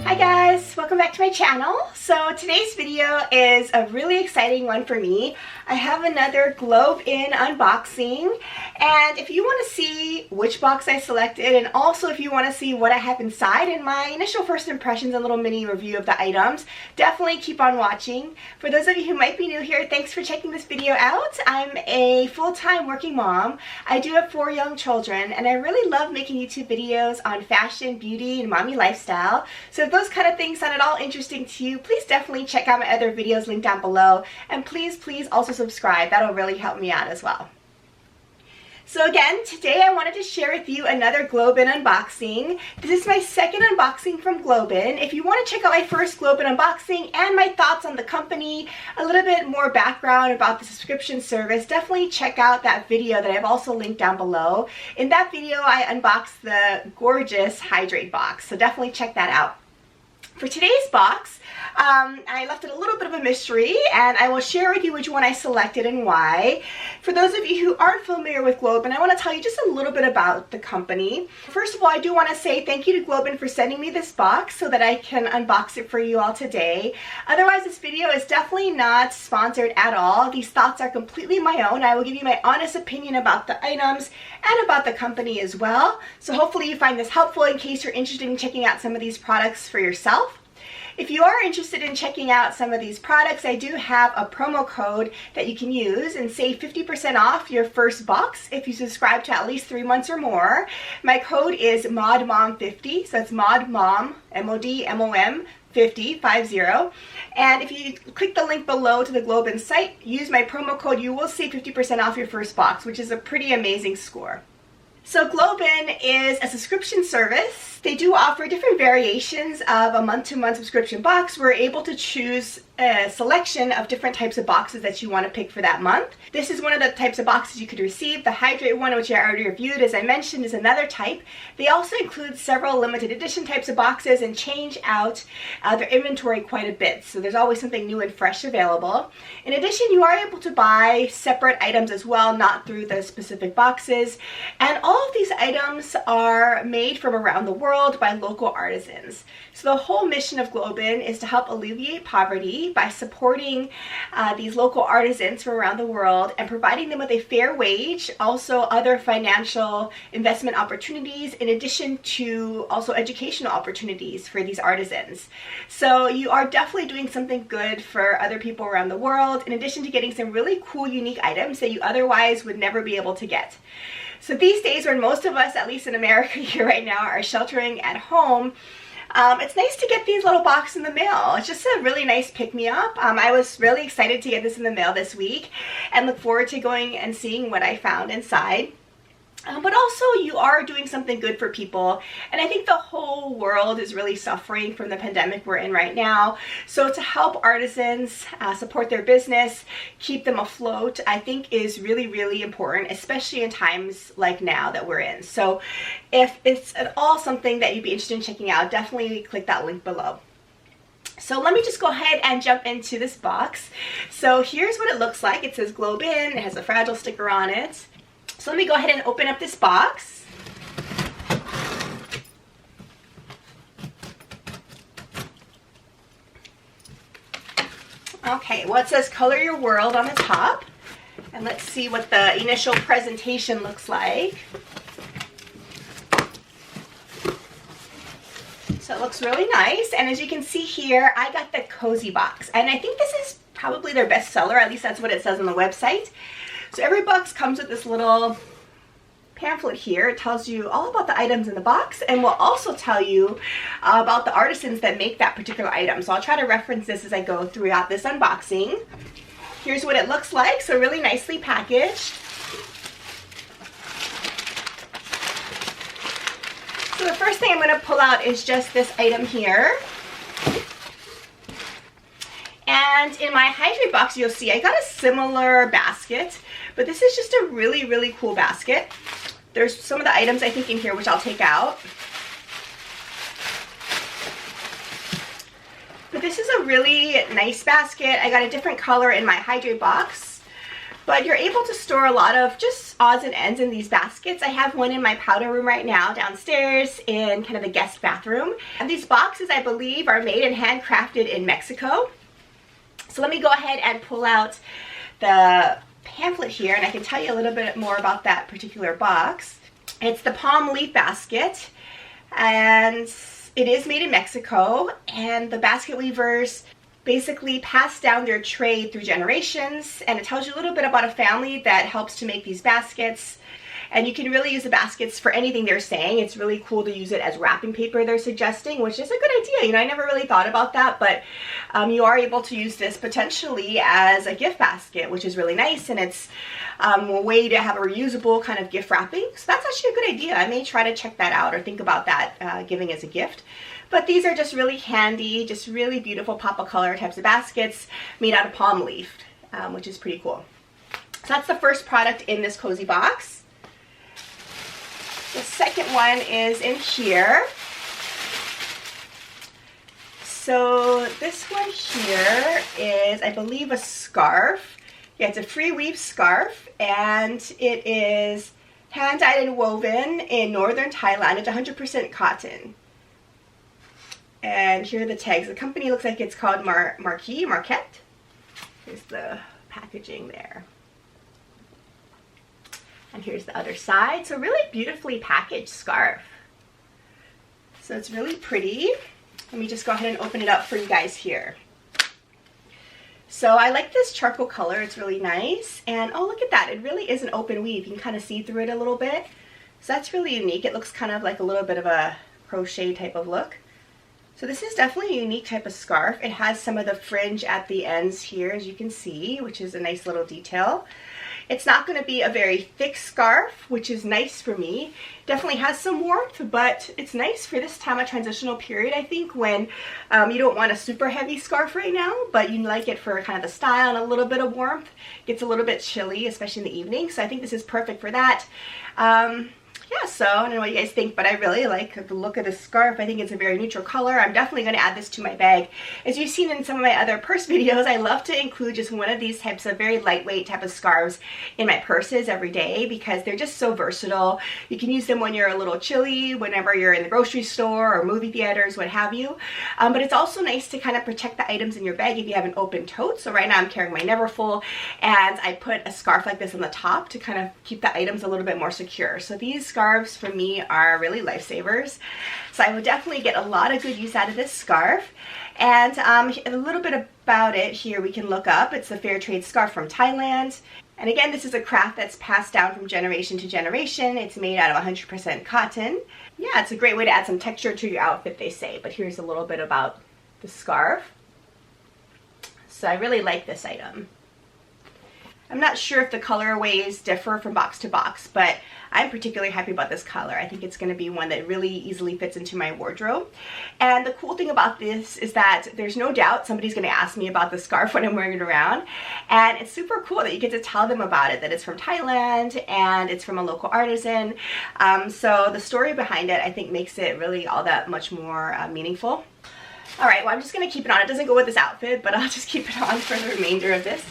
Hi guys, welcome back to my channel. So today's video is a really exciting one for me. I have another GlobeIn unboxing, and if you want to see which box I selected, and also if you want to see what I have inside and my initial first impressions and little mini review of the items, definitely keep on watching. For those of you who might be new here, thanks for checking this video out. I'm a full-time working mom. I do have 4 young children, and I really love making YouTube videos on fashion, beauty, and mommy lifestyle. So if those kind of things sound at all interesting to you, please definitely check out my other videos linked down below, and please also subscribe. That'll really help me out as well. So again, today I wanted to share with you another GlobeIn unboxing. This is my second unboxing from GlobeIn. If you want to check out my first GlobeIn unboxing and my thoughts on the company, a little bit more background about the subscription service, definitely check out that video that I've also linked down below. In that video, I unboxed the gorgeous Hydrate box, so definitely check that out. For today's box, I left it a little bit of a mystery, and I will share with you which one I selected and why. For those of you who aren't familiar with GlobeIn, I want to tell you just a little bit about the company. First of all, I do want to say thank you to GlobeIn for sending me this box so that I can unbox it for you all today. Otherwise, this video is definitely not sponsored at all. These thoughts are completely my own. I will give you my honest opinion about the items and about the company as well. So hopefully you find this helpful in case you're interested in checking out some of these products for yourself. If you are interested in checking out some of these products, I do have a promo code that you can use and save 50% off your first box if you subscribe to at least 3 months or more. My code is MODMOMM50, so that's MODMOM, M-O-D-M-O-M, 50. And if you click the link below to the GlobeIn site, use my promo code, you will save 50% off your first box, which is a pretty amazing score. So GlobeIn is a subscription service. They do offer different variations of a month-to-month subscription box. We're able to choose a selection of different types of boxes that you want to pick for that month. This is one of the types of boxes you could receive. The Hydrate one, which I already reviewed, as I mentioned, is another type. They also include several limited edition types of boxes and change out their inventory quite a bit. So there's always something new and fresh available. In addition, you are able to buy separate items as well, not through the specific boxes. And all of these items are made from around the world by local artisans. So the whole mission of GlobeIn is to help alleviate poverty by supporting these local artisans from around the world and providing them with a fair wage, also other financial investment opportunities, in addition to also educational opportunities for these artisans. So you are definitely doing something good for other people around the world, in addition to getting some really cool, unique items that you otherwise would never be able to get. So these days, when most of us, at least in America here right now, are sheltering at home, it's nice to get these little boxes in the mail. It's just a really nice pick-me-up. I was really excited to get this in the mail this week and look forward to going and seeing what I found inside. But also, you are doing something good for people, and I think the whole world is really suffering from the pandemic we're in right now. So to help artisans support their business, keep them afloat, I think is really, really important, especially in times like now that we're in. So if it's at all something that you'd be interested in checking out, definitely click that link below. So let me just go ahead and jump into this box. So here's what it looks like. It says GlobeIn. It has a fragile sticker on it. So let me go ahead and open up this box. Okay, well, it says Color Your World on the top. And let's see what the initial presentation looks like. So it looks really nice. And as you can see here, I got the Cozy Box. And I think this is probably their best seller. At least that's what it says on the website. So every box comes with this little pamphlet here. It tells you all about the items in the box, and will also tell you about the artisans that make that particular item. So I'll try to reference this as I go throughout this unboxing. Here's what it looks like. So really nicely packaged. So the first thing I'm going to pull out is just this item here. And in my Hydrate box, you'll see I got a similar basket, but this is just a really, really cool basket. There's some of the items I think in here which I'll take out. But this is a really nice basket. I got a different color in my Hydrate box. But you're able to store a lot of just odds and ends in these baskets. I have one in my powder room right now downstairs in kind of the guest bathroom. And these boxes, I believe, are made and handcrafted in Mexico. So let me go ahead and pull out the pamphlet here, and I can tell you a little bit more about that particular box. It's the palm leaf basket, and it is made in Mexico, and the basket weavers basically pass down their trade through generations, and it tells you a little bit about a family that helps to make these baskets. And you can really use the baskets for anything they're saying. It's really cool to use it as wrapping paper, they're suggesting, which is a good idea. You know, I never really thought about that, but you are able to use this potentially as a gift basket, which is really nice. And it's a way to have a reusable kind of gift wrapping. So that's actually a good idea. I may try to check that out or think about that giving as a gift. But these are just really handy, just really beautiful pop of color types of baskets made out of palm leaf, which is pretty cool. So that's the first product in this cozy box. The second one is in here. So this one here is, I believe, a scarf. Yeah, it's a free weave scarf, and it is hand dyed and woven in northern Thailand. It's 100% cotton. And here are the tags. The company looks like it's called Marquette. Here's the packaging there. And here's the other side. So really beautifully packaged scarf. So it's really pretty. Let me just go ahead and open it up for you guys here. So I like this charcoal color. It's really nice. And oh, look at that. It really is an open weave. You can kind of see through it a little bit. So that's really unique. It looks kind of like a little bit of a crochet type of look. So this is definitely a unique type of scarf. It has some of the fringe at the ends here, as you can see, which is a nice little detail. It's not going to be a very thick scarf, which is nice for me. Definitely has some warmth, but it's nice for this time of transitional period, I think, when you don't want a super heavy scarf right now, but you like it for kind of the style and a little bit of warmth. It gets a little bit chilly, especially in the evening, so I think this is perfect for that. Yeah, so I don't know what you guys think, but I really like the look of this scarf. I think it's a very neutral color. I'm definitely going to add this to my bag. As you've seen in some of my other purse videos, I love to include just one of these types of very lightweight type of scarves in my purses every day because they're just so versatile. You can use them when you're a little chilly, whenever you're in the grocery store or movie theaters, what have you. But it's also nice to kind of protect the items in your bag if you have an open tote. So right now I'm carrying my Neverfull, and I put a scarf like this on the top to kind of keep the items a little bit more secure. So these scarves for me are really lifesavers. So I would definitely get a lot of good use out of this scarf. And a little bit about it here we can look up. It's a fair trade scarf from Thailand. And again, this is a craft that's passed down from generation to generation. It's made out of 100% cotton. Yeah, it's a great way to add some texture to your outfit, they say. But here's a little bit about the scarf. So I really like this item. I'm not sure if the colorways differ from box to box, but I'm particularly happy about this color. I think it's going to be one that really easily fits into my wardrobe. And the cool thing about this is that there's no doubt somebody's going to ask me about the scarf when I'm wearing it around. And it's super cool that you get to tell them about it, that it's from Thailand and it's from a local artisan. So the story behind it, I think, makes it really all that much more meaningful. All right, well, I'm just going to keep it on. It doesn't go with this outfit, but I'll just keep it on for the remainder of this.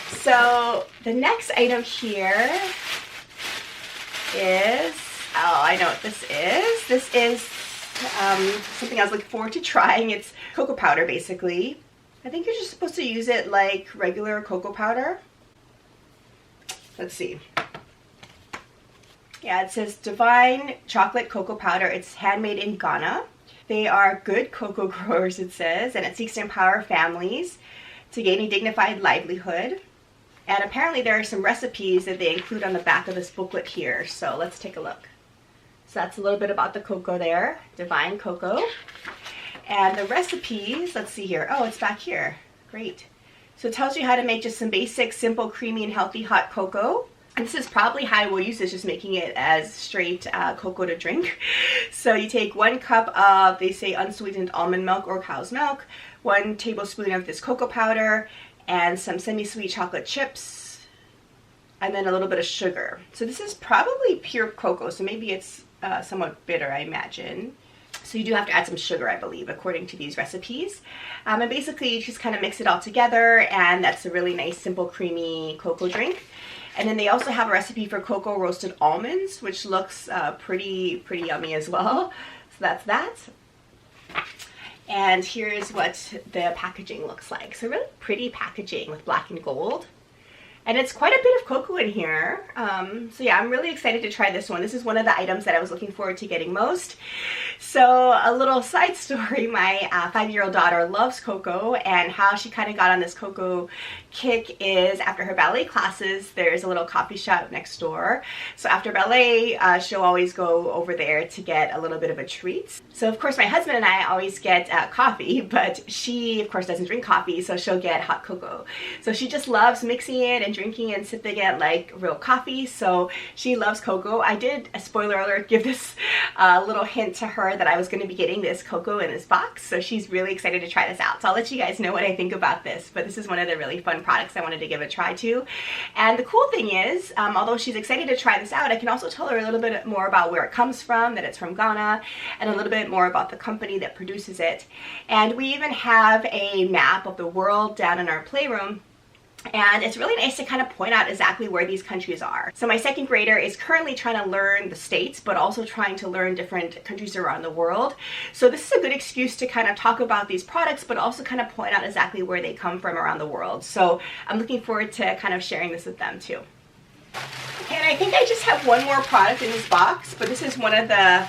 So the next item here is, oh, I know what this is. This is something I was looking forward to trying. It's cocoa powder, basically. I think you're just supposed to use it like regular cocoa powder. Let's see. Yeah, it says Divine Chocolate Cocoa Powder. It's handmade in Ghana. They are good cocoa growers, it says, and it seeks to empower families to gain a dignified livelihood. And apparently there are some recipes that they include on the back of this booklet here. So let's take a look. So that's a little bit about the cocoa there, Divine Cocoa. And the recipes, let's see here. Oh, it's back here. Great. So it tells you how to make just some basic, simple, creamy, and healthy hot cocoa. And this is probably how I will use this, just making it as straight cocoa to drink. So you take 1 cup of, they say, unsweetened almond milk or cow's milk, 1 tablespoon of this cocoa powder, and some semi-sweet chocolate chips, and then a little bit of sugar. So this is probably pure cocoa, so maybe it's somewhat bitter, I imagine. So you do have to add some sugar, I believe, according to these recipes. And basically you just kind of mix it all together, and that's a really nice, simple, creamy cocoa drink. And then they also have a recipe for cocoa roasted almonds, which looks pretty yummy as well. So that's that. And here's what the packaging looks like. So really pretty packaging with black and gold. And it's quite a bit of cocoa in here. So yeah, I'm really excited to try this one. This is one of the items that I was looking forward to getting most. So a little side story, my 5-year-old daughter loves cocoa, and how she kind of got on this cocoa kick is after her ballet classes, there's a little coffee shop next door. So after ballet, she'll always go over there to get a little bit of a treat. So of course my husband and I always get coffee, but she of course doesn't drink coffee, so she'll get hot cocoa. So she just loves mixing it and drinking and sipping it like real coffee, so she loves cocoa. I did, a spoiler alert, give this little hint to her that I was going to be getting this cocoa in this box, so she's really excited to try this out. So I'll let you guys know what I think about this, but this is one of the really fun products I wanted to give a try to. And the cool thing is, although she's excited to try this out, I can also tell her a little bit more about where it comes from, that it's from Ghana, and a little bit more about the company that produces it. And we even have a map of the world down in our playroom, and it's really nice to kind of point out exactly where these countries are. So my second grader is currently trying to learn the states, but also trying to learn different countries around the world. So this is a good excuse to kind of talk about these products, but also kind of point out exactly where they come from around the world. So I'm looking forward to kind of sharing this with them too. Okay, and I think I just have one more product in this box, but this is one of the, I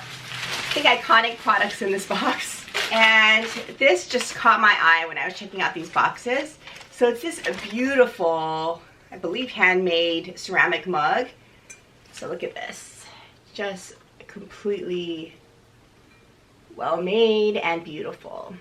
think, iconic products in this box. And this just caught my eye when I was checking out these boxes. So it's this beautiful, I believe, handmade ceramic mug. So look at this. Just completely well made and beautiful.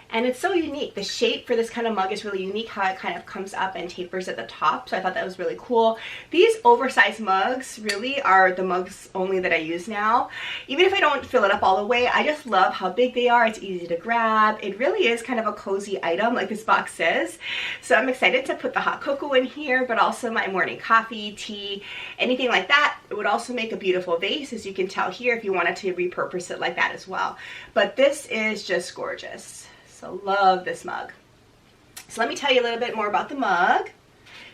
And it's so unique. The shape for this kind of mug is really unique, how it kind of comes up and tapers at the top. So I thought that was really cool. These oversized mugs really are the mugs only that I use now. Even if I don't fill it up all the way, I just love how big they are. It's easy to grab. It really is kind of a cozy item, like this box says. So I'm excited to put the hot cocoa in here, but also my morning coffee, tea, anything like that. It would also make a beautiful vase, as you can tell here, if you wanted to repurpose it like that as well. But this is just gorgeous. So love this mug. So let me tell you a little bit more about the mug.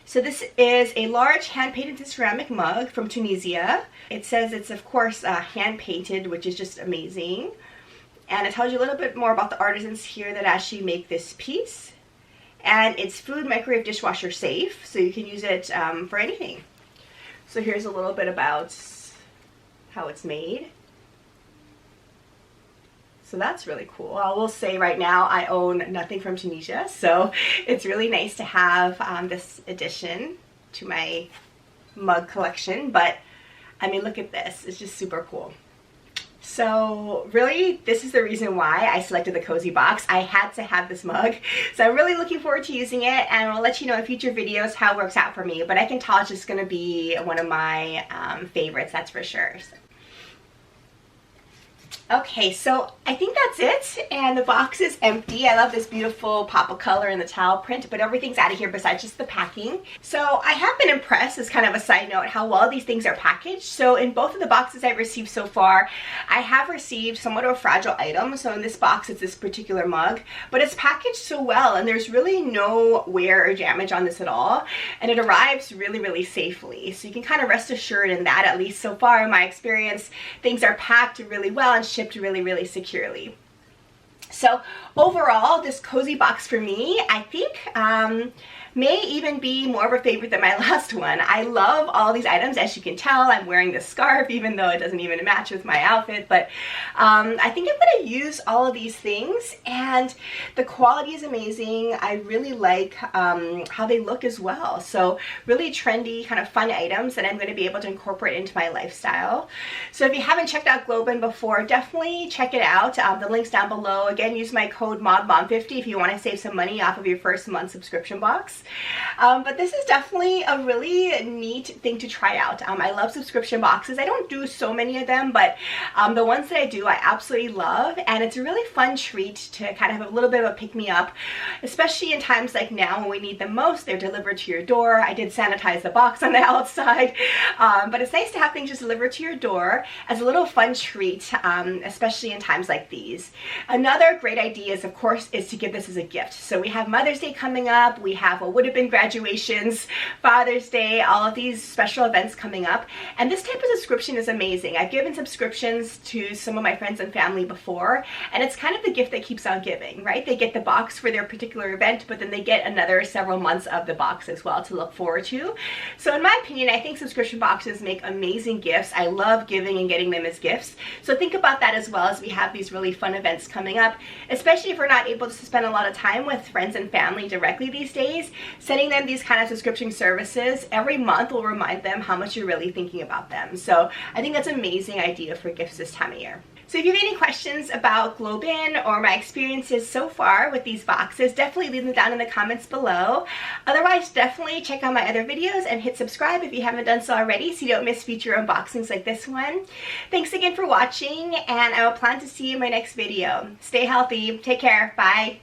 So this is a large hand-painted ceramic mug from Tunisia. It says it's of course hand-painted, which is just amazing. And it tells you a little bit more about the artisans here that actually make this piece. And it's food, microwave, dishwasher safe, so you can use it for anything. So here's a little bit about how it's made. So that's really cool. I will say right now I own nothing from Tunisia, so it's really nice to have this addition to my mug collection. But I mean, look at this. It's just super cool. So really, this is the reason why I selected the cozy box. I had to have this mug. So I'm really looking forward to using it, and I'll let you know in future videos how it works out for me. But I can tell it's just going to be one of my favorites, that's for sure. So. Okay, so I think that's it, and the box is empty. I love this beautiful pop of color in the towel print, but everything's out of here besides just the packing. So I have been impressed, as kind of a side note, how well these things are packaged. So in both of the boxes I've received so far, I have received somewhat of a fragile item. So in this box, it's this particular mug, but it's packaged so well, and there's really no wear or damage on this at all, and it arrives really, really safely. So you can kind of rest assured in that, at least so far in my experience, things are packed really well and shipped really, really securely. So overall, this cozy box for me, I think may even be more of a favorite than my last one. I love all these items. As you can tell, I'm wearing this scarf even though it doesn't even match with my outfit, but I think I'm going to use all of these things, and the quality is amazing. I really like how they look as well. So really trendy, kind of fun items that I'm going to be able to incorporate into my lifestyle. So if you haven't checked out GlobeIn before, definitely check it out. The link's down below. Again, use my code MODMOMMD50 if you want to save some money off of your first month subscription box. But this is definitely a really neat thing to try out. I love subscription boxes. I don't do so many of them, but the ones that I do, I absolutely love, and it's a really fun treat to kind of have a little bit of a pick-me-up, especially in times like now when we need them most. They're delivered to your door. I did sanitize the box on the outside, but it's nice to have things just delivered to your door as a little fun treat, especially in times like these. Another great idea is, of course, is to give this as a gift. So we have Mother's Day coming up. We have what would have been graduations, Father's Day, all of these special events coming up. And this type of subscription is amazing. I've given subscriptions to some of my friends and family before, and it's kind of the gift that keeps on giving, right? They get the box for their particular event, but then they get another several months of the box as well to look forward to. So in my opinion, I think subscription boxes make amazing gifts. I love giving and getting them as gifts. So think about that as well as we have these really fun events coming up, especially if we're not able to spend a lot of time with friends and family directly these days. Sending them these kind of subscription services every month will remind them how much you're really thinking about them. So I think that's an amazing idea for gifts this time of year. So if you have any questions about GlobeIn or my experiences so far with these boxes, definitely leave them down in the comments below. Otherwise, definitely check out my other videos and hit subscribe if you haven't done so already so you don't miss future unboxings like this one. Thanks again for watching, and I will plan to see you in my next video. Stay healthy. Take care. Bye.